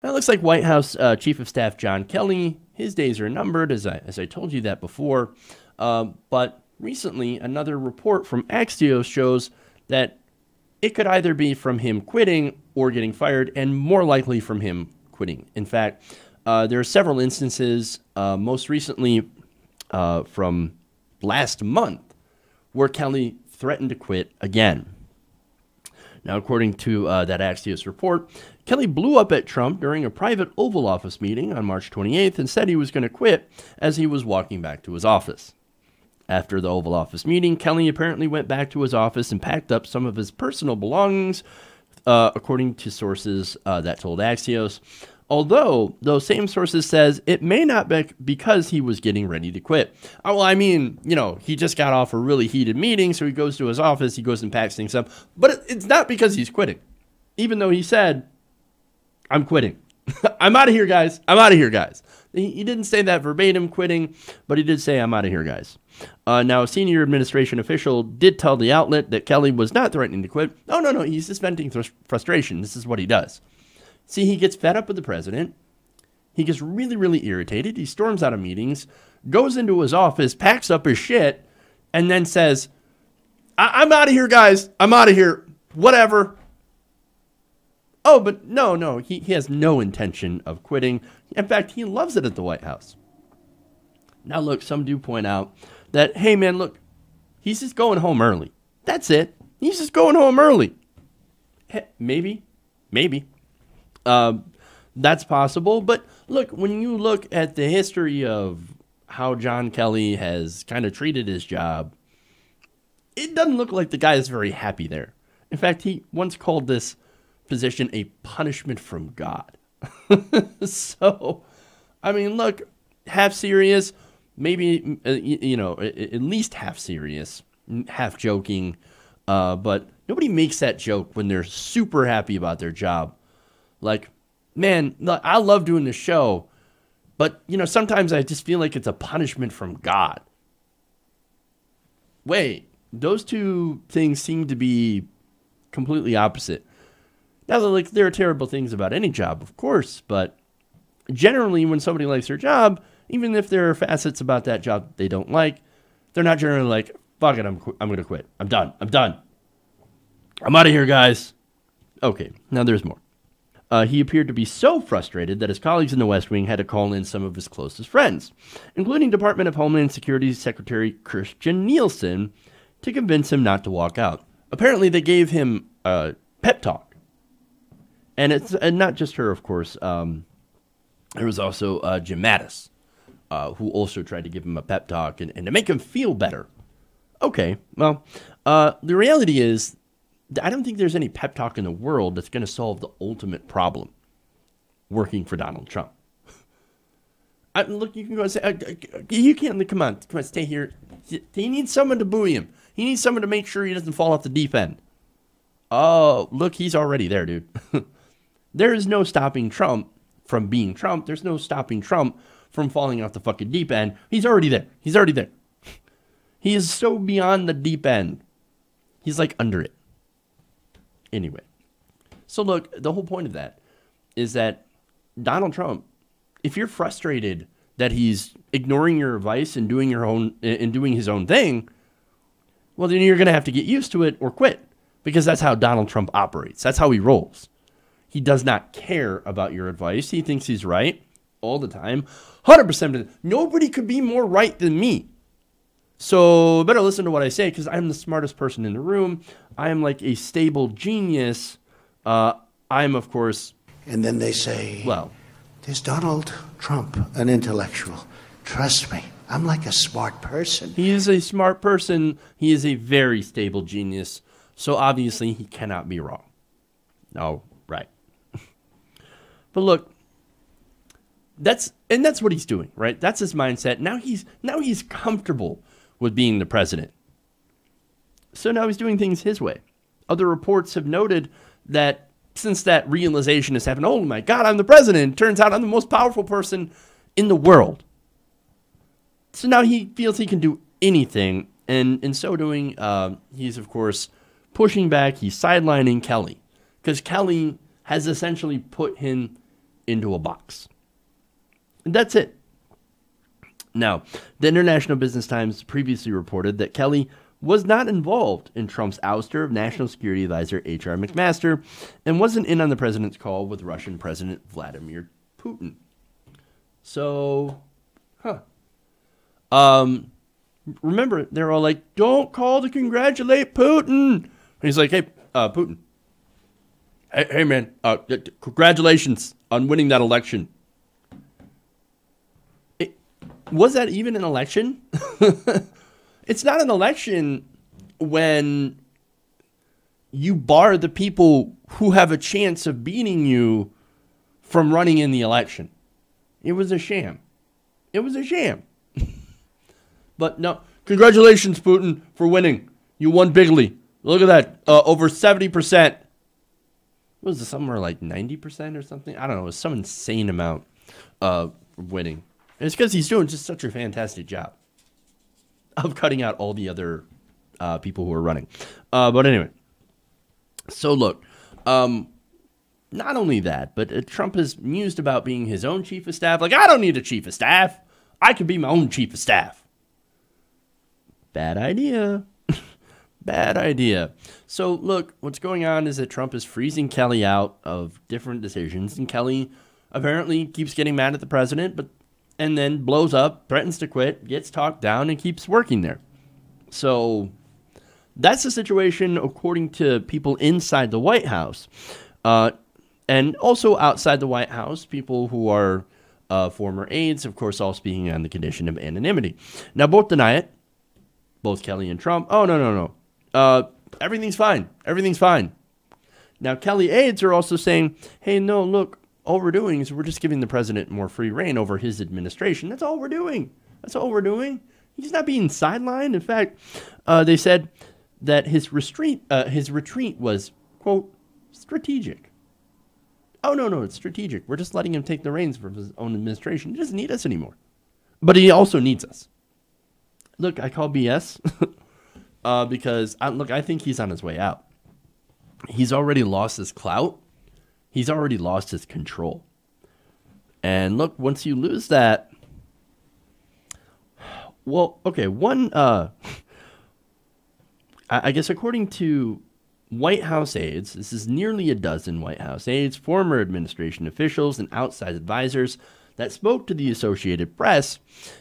Now, it looks like White House Chief of Staff John Kelly, his days are numbered, as I told you that before. But recently, another report from Axios shows that it could either be from him quitting or getting fired, and more likely from him quitting. In fact, there are several instances, most recently from last month, where Kelly threatened to quit again. Now, according to that Axios report, Kelly blew up at Trump during a private Oval Office meeting on March 28th and said he was going to quit as he was walking back to his office. After the Oval Office meeting, Kelly apparently went back to his office and packed up some of his personal belongings, according to sources that told Axios. Although those same sources says it may not be because he was getting ready to quit. Well, I mean, he just got off a really heated meeting, so he goes to his office, he goes and packs things up. But it's not because he's quitting, even though he said, I'm quitting. I'm out of here, guys. I'm out of here, guys. He didn't say that verbatim, quitting, but he did say, I'm out of here, guys. Now, a senior administration official did tell the outlet that Kelly was not threatening to quit. No, he's just venting frustration. This is what he does. See, he gets fed up with the president. He gets really, really irritated. He storms out of meetings, goes into his office, packs up his shit, and then says, I'm out of here, guys. I'm out of here. Whatever. Oh, but no, he has no intention of quitting. In fact, he loves it at the White House. Now, look, some do point out that, hey, man, look, he's just going home early. That's it. He's just going home early. Maybe. That's possible. But look, when you look at the history of how John Kelly has kind of treated his job, it doesn't look like the guy is very happy there. In fact, he once called this position a punishment from God. So, I mean, look, half serious, maybe, at least half serious, half joking. But nobody makes that joke when they're super happy about their job. Like, man, I love doing this show, but, sometimes I just feel like it's a punishment from God. Wait, those two things seem to be completely opposite. Now, there are terrible things about any job, of course, but generally when somebody likes their job, even if there are facets about that job they don't like, they're not generally like, fuck it, I'm going to quit. I'm done. I'm out of here, guys. Okay, now there's more. He appeared to be so frustrated that his colleagues in the West Wing had to call in some of his closest friends, including Department of Homeland Security Secretary Kirstjen Nielsen, to convince him not to walk out. Apparently, they gave him a pep talk. And it's not just her, of course. There was also Jim Mattis, who also tried to give him a pep talk and to make him feel better. Okay, well, the reality is, I don't think there's any pep talk in the world that's going to solve the ultimate problem, working for Donald Trump. Look, you can go and say, you can't, come on, stay here. He needs someone to buoy him. He needs someone to make sure he doesn't fall off the deep end. Oh, look, he's already there, dude. There is no stopping Trump from being Trump. There's no stopping Trump from falling off the fucking deep end. He's already there. He is so beyond the deep end. He's like under it. Anyway. So look, the whole point of that is that Donald Trump, if you're frustrated that he's ignoring your advice and doing his own thing, well, then you're going to have to get used to it or quit, because that's how Donald Trump operates. That's how he rolls. He does not care about your advice. He thinks he's right all the time. 100%. Nobody could be more right than me. So better listen to what I say, because I'm the smartest person in the room. I am like a stable genius. I'm, of course... And then they say, well, there's Donald Trump, an intellectual. Trust me, I'm like a smart person. He is a smart person. He is a very stable genius. So obviously he cannot be wrong. No, right. But look, that's what he's doing, right? That's his mindset. Now he's comfortable with being the president. So now he's doing things his way. Other reports have noted that since that realization has happened, oh my God, I'm the president. Turns out I'm the most powerful person in the world. So now he feels he can do anything. And in so doing, he's, of course, pushing back. He's sidelining Kelly, because Kelly has essentially put him into a box. And that's it. Now, the International Business Times previously reported that Kelly was not involved in Trump's ouster of National Security Advisor H.R. McMaster and wasn't in on the president's call with Russian President Vladimir Putin. So, remember, they're all like, don't call to congratulate Putin. And he's like, hey, Putin. Hey, man, congratulations on winning that election. Was that even an election? It's not an election when you bar the people who have a chance of beating you from running in the election. It was a sham. It was a sham. But no, congratulations, Putin, for winning. You won bigly. Look at that. Over 70%. Was it somewhere like 90% or something? I don't know. It was some insane amount of winning. And it's because he's doing just such a fantastic job of cutting out all the other people who are running. But anyway, so look, not only that, but Trump has mused about being his own chief of staff. Like, I don't need a chief of staff. I can be my own chief of staff. Bad idea. Bad idea. So look, what's going on is that Trump is freezing Kelly out of different decisions, and Kelly apparently keeps getting mad at the president, and then blows up, threatens to quit, gets talked down, and keeps working there. So that's the situation according to people inside the White House. And also outside the White House, people who are former aides, of course, all speaking on the condition of anonymity. Now, both deny it. Both Kelly and Trump. Oh, no. Everything's fine. Everything's fine. Now, Kelly aides are also saying, hey, no, look, all we're doing is we're just giving the president more free reign over his administration. That's all we're doing. That's all we're doing. He's not being sidelined. In fact, they said that his retreat was, quote, strategic. Oh, no, it's strategic. We're just letting him take the reins from his own administration. He doesn't need us anymore. But he also needs us. Look, I call BS because, I think he's on his way out. He's already lost his clout. He's already lost his control. And look, once you lose that, well, okay, I guess according to White House aides, this is nearly a dozen White House aides, former administration officials, and outside advisors that spoke to the Associated Press,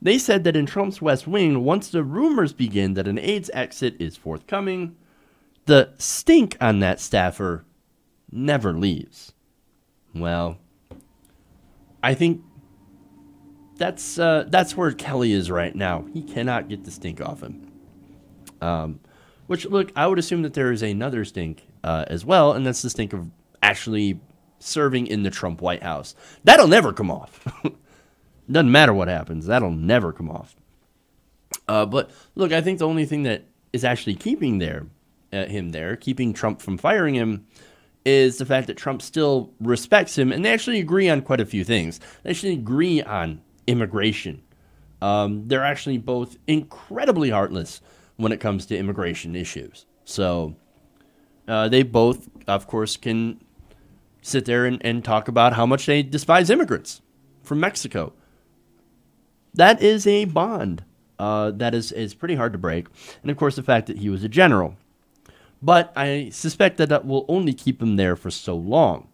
they said that in Trump's West Wing, once the rumors begin that an aide's exit is forthcoming, the stink on that staffer never leaves. Well, I think that's where Kelly is right now. He cannot get the stink off him. Which, look, I would assume that there is another stink as well, and that's the stink of actually serving in the Trump White House. That'll never come off. Doesn't matter what happens. That'll never come off. But, look, I think the only thing that is actually keeping him there, keeping Trump from firing him, is the fact that Trump still respects him, and they actually agree on quite a few things. They actually agree on immigration. They're actually both incredibly heartless when it comes to immigration issues. So they both, of course, can sit there and talk about how much they despise immigrants from Mexico. That is a bond that is pretty hard to break. And, of course, the fact that he was a general. But I suspect that will only keep him there for so long.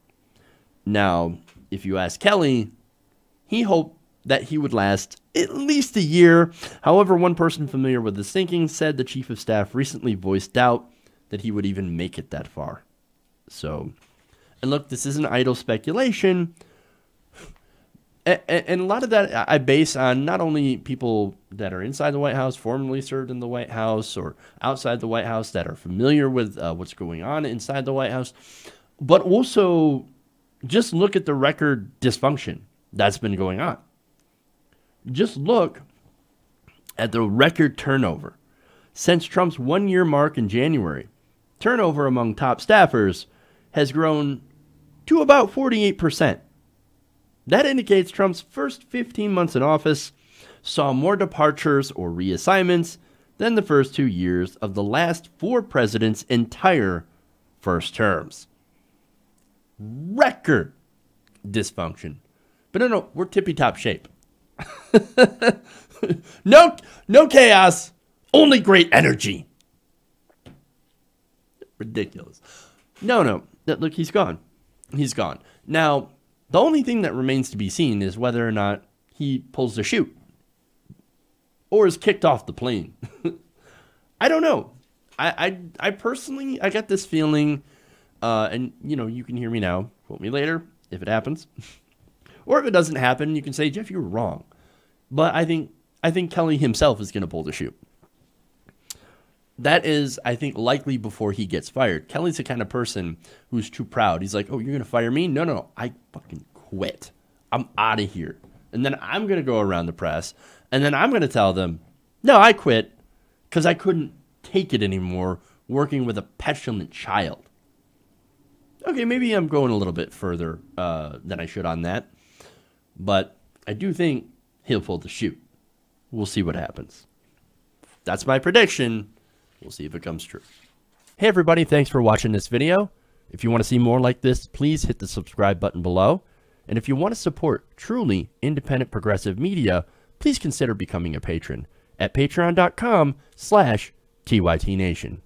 Now, if you ask Kelly, he hoped that he would last at least a year. However, one person familiar with his thinking said the chief of staff recently voiced doubt that he would even make it that far. So, and look, this isn't idle speculation. And a lot of that I base on not only people that are inside the White House, formerly served in the White House, or outside the White House that are familiar with what's going on inside the White House, but also just look at the record dysfunction that's been going on. Just look at the record turnover. Since Trump's one-year mark in January, turnover among top staffers has grown to about 48%. That indicates Trump's first 15 months in office saw more departures or reassignments than the first 2 years of the last 4 presidents' entire first terms. Record dysfunction. But no, we're tippy-top shape. No chaos, only great energy. Ridiculous. No. Look, he's gone. He's gone. Now, the only thing that remains to be seen is whether or not he pulls the chute or is kicked off the plane. I don't know. I personally, I get this feeling, and you can hear me now. Quote me later if it happens, or if it doesn't happen, you can say, Jeff, you're wrong. But I think Kelly himself is going to pull the chute. That is, I think, likely before he gets fired. Kelly's the kind of person who's too proud. He's like, oh, you're going to fire me? No. I fucking quit. I'm out of here. And then I'm going to go around the press, and then I'm going to tell them, no, I quit because I couldn't take it anymore working with a petulant child. Okay, maybe I'm going a little bit further than I should on that. But I do think he'll pull the chute. We'll see what happens. That's my prediction. We'll see if it comes true. Hey everybody, thanks for watching this video. If you want to see more like this, please hit the subscribe button below. And if you want to support truly independent progressive media, please consider becoming a patron at patreon.com/TYTNation.